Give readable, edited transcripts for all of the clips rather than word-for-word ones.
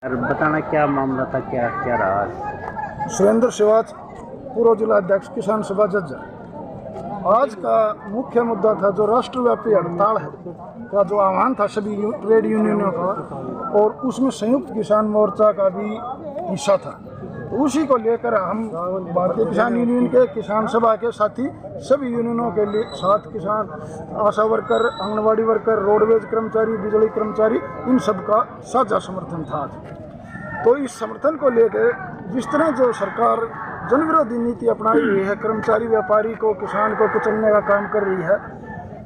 बताना क्या मामला था, क्या क्या रहा? सुरेंद्र श्रीवास्तव, पूर्व जिला अध्यक्ष किसान सभा जज्जर। आज का मुख्य मुद्दा था जो राष्ट्रव्यापी हड़ताल है का जो आह्वान था सभी ट्रेड यूनियनों का, और उसमें संयुक्त किसान मोर्चा का भी हिस्सा था। तो उसी को लेकर हम भारतीय किसान यूनियन के, किसान सभा के साथी सभी यूनियनों के लिए साथ किसान, आशा वर्कर, आंगनबाड़ी वर्कर, रोडवेज कर्मचारी, बिजली कर्मचारी, इन सब का साझा समर्थन था आज। तो इस समर्थन को लेकर जिस तरह जो सरकार जनविरोधी नीति अपनाई हुई है, कर्मचारी व्यापारी को, किसान को कुचलने का काम कर रही है,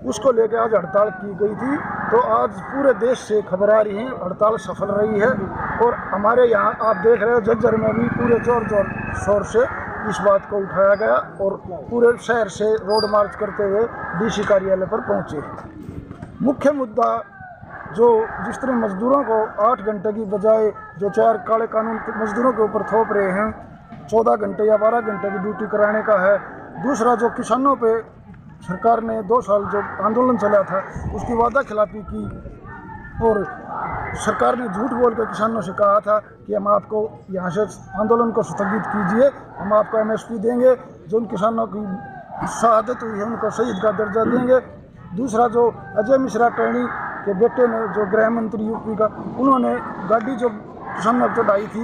उसको लेकर आज हड़ताल की गई थी। तो आज पूरे देश से खबर आ रही है हड़ताल सफल रही है, और हमारे यहाँ आप देख रहे हो जज्जर में भी पूरे जोर शोर से इस बात को उठाया गया और पूरे शहर से रोड मार्च करते हुए डीसी कार्यालय पर पहुँचे। मुख्य मुद्दा जो जिस तरह मजदूरों को 8 घंटे की बजाय जो 4 काले कानून मजदूरों के ऊपर थोप रहे हैं, 14 घंटे या 12 घंटे की ड्यूटी कराने का है। दूसरा जो किसानों पे सरकार ने 2 साल जो आंदोलन चला था उसकी वादा खिलाफी की, और सरकार ने झूठ बोल कर किसानों से कहा था कि हम आपको यहाँ से आंदोलन को स्थगित कीजिए, हम आपको MSP देंगे, जो उन किसानों की शहादत हुई है उनको शहीद का दर्जा देंगे। दूसरा जो अजय मिश्रा टर्नी के बेटे ने, जो गृह मंत्री यूपी का, उन्होंने गाड़ी जो किसानों पर चढ़ाई थी,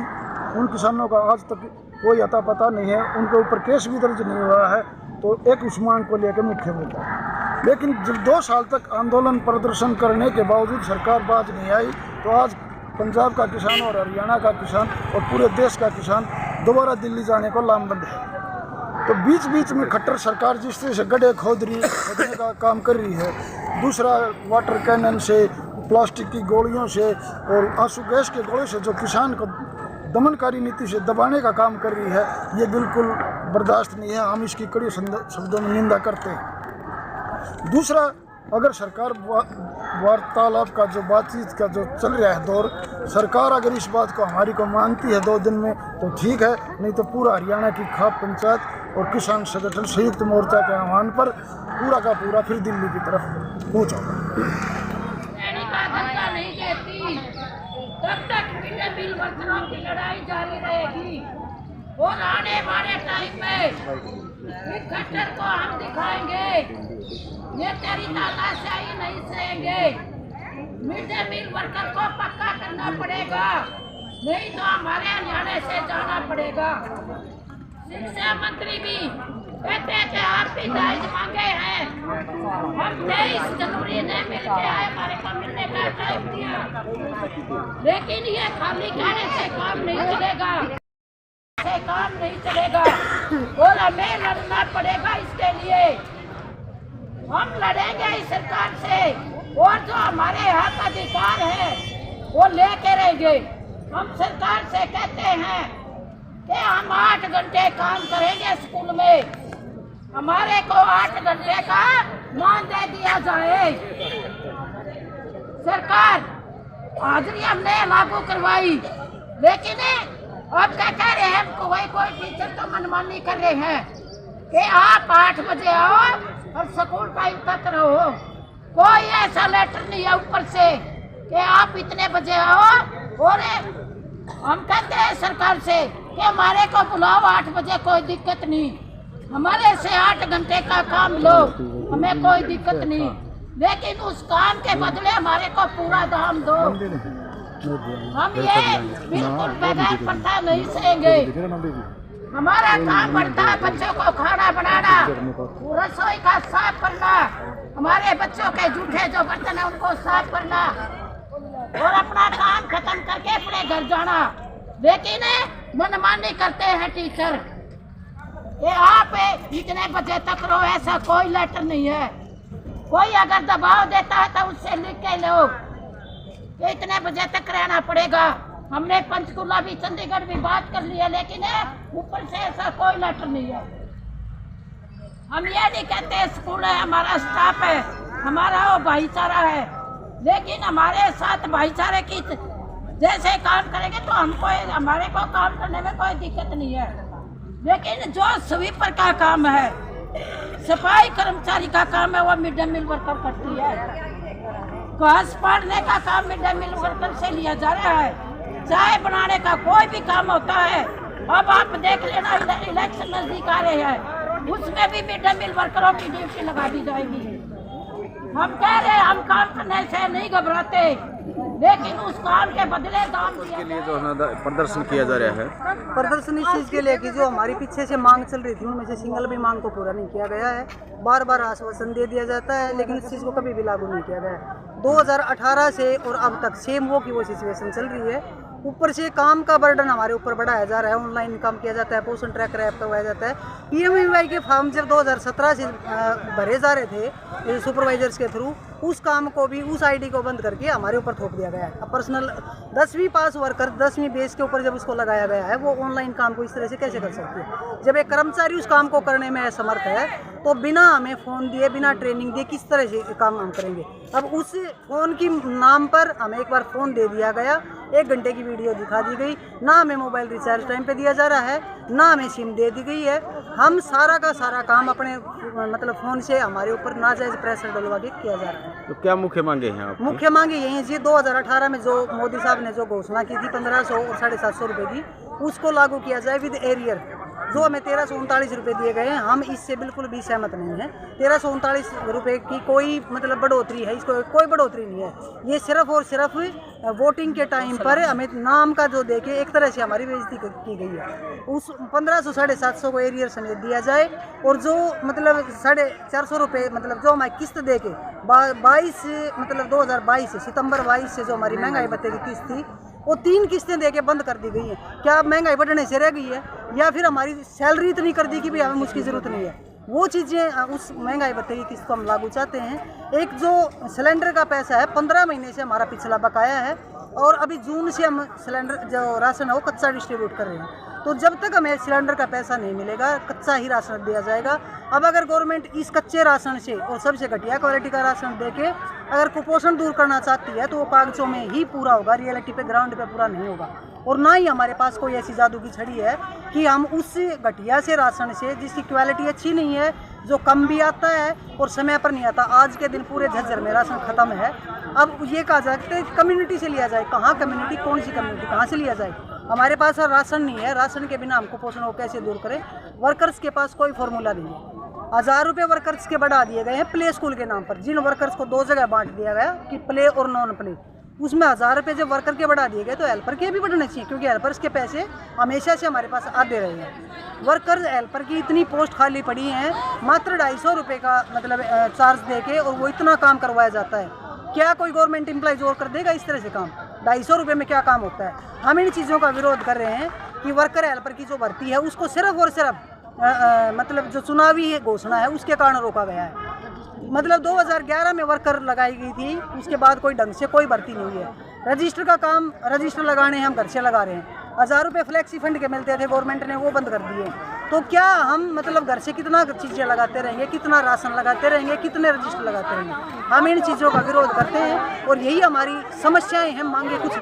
उन किसानों का आज तक कोई अता पता नहीं है, उनके ऊपर केस भी दर्ज नहीं हुआ है। तो एक उस मांग को लेकर मुख्य मुद्दा। लेकिन जब 2 साल तक आंदोलन प्रदर्शन करने के बावजूद सरकार बाज नहीं आई, तो आज पंजाब का किसान और हरियाणा का किसान और पूरे देश का किसान दोबारा दिल्ली जाने को लामबंद है। तो बीच बीच में खट्टर सरकार जिस तरह से गड्ढे खोदने का काम कर रही है, दूसरा वाटर कैनन से, प्लास्टिक की गोलियों से और आंसू गैस के गोले से जो किसान को दमनकारी नीति से दबाने का काम कर रही है, ये बिल्कुल बर्दाश्त नहीं है। हम इसकी कड़ी शब्दों में निंदा करते हैं। दूसरा, अगर सरकार वार्तालाप का जो बातचीत का जो चल रहा है दौर, सरकार अगर इस बात को हमारी को मानती है 2 दिन में तो ठीक है, नहीं तो पूरा हरियाणा की खाप पंचायत और किसान संगठन संयुक्त मोर्चा के आह्वान पर पूरा का पूरा फिर दिल्ली की तरफ पहुँचा। तब तक मिड डे मील वर्करों की लड़ाई जारी रहेगी, और आने वाले टाइम में खट्टर को हम दिखाएंगे ये तेरी तानाशाही नहीं सहेंगे। मिड डे मील वर्कर को पक्का करना पड़ेगा, नहीं तो हमारे हरियाणा से जाना पड़ेगा। शिक्षा मंत्री भी कहते हैं कि आप भी जायज मांगे हैं, हम 23 जनवरी ने मिलके आए, हमारे को मिलने का टाइम दिया, लेकिन ये खाली कहने से काम नहीं चलेगा, काम नहीं चलेगा, और हमें लड़ना पड़ेगा। इसके लिए हम लड़ेंगे इस सरकार से, और जो हमारे हक अधिकार है वो लेके रहेंगे। हम सरकार से कहते हैं कि हम 8 घंटे काम करेंगे स्कूल में, हमारे को 8 घंटे का मानदेय दिया जाए। सरकार हाजिरी हमने लागू करवाई, लेकिन अब क्या कह रहे हैं, कोई टीचर तो मनमानी कर रहे हैं कि आप 8 बजे आओ और स्कूल टाइम तक रहो। कोई ऐसा लेटर नहीं है ऊपर से कि आप इतने बजे आओ, और हम कहते हैं सरकार से कि हमारे को बुलाओ 8 बजे, कोई दिक्कत नहीं, हमारे से 8 घंटे का काम लो, हमें कोई दिक्कत नहीं, लेकिन उस काम के बदले हमारे को पूरा दाम दो। हम ये बिल्कुल बगैर प्रथा नहीं सहेंगे। हमारा काम बढ़ता है बच्चों को खाना बनाना, रसोई का साफ करना, हमारे बच्चों के जूठे जो बर्तन है उनको साफ करना, और अपना काम खत्म करके अपने घर जाना। लेकिन मनमानी करते हैं टीचर कि आप इतने बजे तक रहो, ऐसा कोई लेटर नहीं है। कोई अगर दबाव देता है तो उससे लिख के लो कि इतने बजे तक रहना पड़ेगा। हमने पंचकूला भी, चंडीगढ़ भी बात कर ली है, लेकिन ऊपर से ऐसा कोई लेटर नहीं है। हम ये नहीं कहते स्कूल है, हमारा स्टाफ है, हमारा वो भाईचारा है, लेकिन हमारे साथ भाईचारे की जैसे काम करेंगे तो हमको, हमारे को काम करने में कोई दिक्कत नहीं है। लेकिन जो स्वीपर का काम है, सफाई कर्मचारी का काम है, वो मिड डे मील वर्कर करती है। घास पाड़ने का काम मिड डे मील वर्कर से लिया जा रहा है। चाय बनाने का कोई भी काम होता है। अब आप देख लेना, इलेक्शन नजदीक आ रहे हैं, उसमें भी मिड डे मील वर्करों की ड्यूटी लगा दी जाएगी। हम कह रहे हैं हम काम करने से नहीं घबराते, लेकिन उस काम के बदले दाम के लिए जो है प्रदर्शन किया जा रहा है। प्रदर्शन इस चीज़ के लिए कि जो हमारी पीछे से मांग चल रही थी उनमें से सिंगल भी मांग को पूरा नहीं किया गया है। बार बार आश्वासन दे दिया जाता है, लेकिन उस चीज़ को कभी भी लागू नहीं किया गया है। 2018 से और अब तक सेम वो सिचुएशन चल रही है। ऊपर से काम का बर्डन हमारे ऊपर बढ़ाया जा रहा है, ऑनलाइन काम किया जाता है, पोषण ट्रैकर ऐप करवाया जाता है। PMAY के फॉर्म जब 2017 से भरे जा रहे थे सुपरवाइजर्स के थ्रू, उस काम को भी उस आईडी को बंद करके हमारे ऊपर थोप दिया गया है। अब पर्सनल 10वीं पास वर्कर 10वीं बेस के ऊपर जब उसको लगाया गया है, वो ऑनलाइन काम को इस तरह से कैसे कर सकते हैं? जब एक कर्मचारी उस काम को करने में असमर्थ है तो बिना हमें फ़ोन दिए, बिना ट्रेनिंग दिए किस तरह से काम हम करेंगे? अब उस फ़ोन की नाम पर हमें एक बार फ़ोन दे दिया गया, 1 घंटे की वीडियो दिखा दी गई, ना हमें मोबाइल रिचार्ज टाइम पे दिया जा रहा है, ना हमें सिम दे दी गई है। हम सारा का सारा काम अपने मतलब फ़ोन से हमारे ऊपर नाजायज़ प्रेशर डलवा के किया जा रहा है। तो क्या मुख्य मांगे हैं आपकी? मुख्य मांगे यही है, 2018 में जो मोदी साहब ने जो घोषणा की थी 1500 और 750 रुपये की, उसको लागू किया जाए विद एरियर। जो हमें 1339 रुपये दिए गए हैं, हम इससे बिल्कुल भी सहमत नहीं हैं। 1339 रुपये की कोई मतलब बढ़ोतरी है, इसको कोई बढ़ोतरी नहीं है। ये सिर्फ और सिर्फ वोटिंग के टाइम पर हमें नाम का जो देके एक तरह से हमारी बेइज्जती की गई है। उस 1500 750 को एरियर समेत दिया जाए, और जो मतलब 450 रुपये मतलब जो हमारी किस्त दे के 2022 सितंबर 22 से जो हमारी महंगाई भत्ते की किस्त थी, वो 3 किस्तें देके बंद कर दी गई हैं। क्या महंगाई बढ़ने से रह गई है, या फिर हमारी सैलरी इतनी कर दी कि भी हमें उसकी ज़रूरत नहीं है? वो चीज़ें उस महंगाई भत्ते की किस्त को हम लागू चाहते हैं। एक जो सिलेंडर का पैसा है 15 महीने से हमारा पिछला बकाया है, और अभी जून से हम सिलेंडर जो राशन है वो कच्चा डिस्ट्रीब्यूट कर रहे हैं। तो जब तक हमें सिलेंडर का पैसा नहीं मिलेगा, कच्चा ही राशन दिया जाएगा। अब अगर गवर्नमेंट इस कच्चे राशन से और सबसे घटिया क्वालिटी का राशन देके अगर कुपोषण दूर करना चाहती है, तो वो कागजों में ही पूरा होगा, रियलिटी पे ग्राउंड पे पूरा नहीं होगा। और ना ही हमारे पास कोई ऐसी जादू की छड़ी है कि हम उस घटिया से राशन से, जिसकी क्वालिटी अच्छी नहीं है, जो कम भी आता है और समय पर नहीं आता, आज के दिन पूरे झज्जर में राशन खत्म है। अब ये कहा जाए कि कम्युनिटी से लिया जाए, कहाँ कम्युनिटी, कौन सी कम्युनिटी, कहाँ से लिया जाए? हमारे पास राशन नहीं है, राशन के बिना हम कुपोषण को कैसे दूर करें? वर्कर्स के पास कोई फॉर्मूला नहीं है। 1000 रुपये वर्कर्स के बढ़ा दिए गए हैं प्ले स्कूल के नाम पर। जिन वर्कर्स को 2 जगह बांट दिया गया कि प्ले और नॉन प्ले, उसमें 1000 रुपये जब वर्कर के बढ़ा दिए गए, तो हेल्पर के भी बढ़ने चाहिए, क्योंकि हेल्पर्स के पैसे हमेशा से हमारे पास आते रहे हैं। वर्कर हेल्पर की इतनी पोस्ट खाली पड़ी हैं, मात्र 250 रुपये का मतलब चार्ज दे के, और वो इतना काम करवाया जाता है। क्या कोई गवर्नमेंट एम्प्लॉय और कर देगा इस तरह से काम? 250 रुपये में क्या काम होता है? हम इन चीज़ों का विरोध कर रहे हैं कि वर्कर हेल्पर की जो भर्ती है उसको सिर्फ और सिर्फ मतलब जो चुनावी घोषणा है उसके कारण रोका गया है। मतलब 2011 में वर्कर लगाई गई थी, उसके बाद कोई ढंग से कोई भर्ती नहीं है। रजिस्टर का काम, रजिस्टर लगाने हम घर से लगा रहे हैं। 1000 रुपये फ्लैक्सी फंड के मिलते थे, गवर्नमेंट ने वो बंद कर दिए। तो क्या हम मतलब घर से कितना चीज़ें लगाते रहेंगे, कितना राशन लगाते रहेंगे, कितने रजिस्टर लगाते रहेंगे? हम इन चीज़ों का विरोध करते हैं, और यही हमारी समस्याएं हैं, मांगे कुछ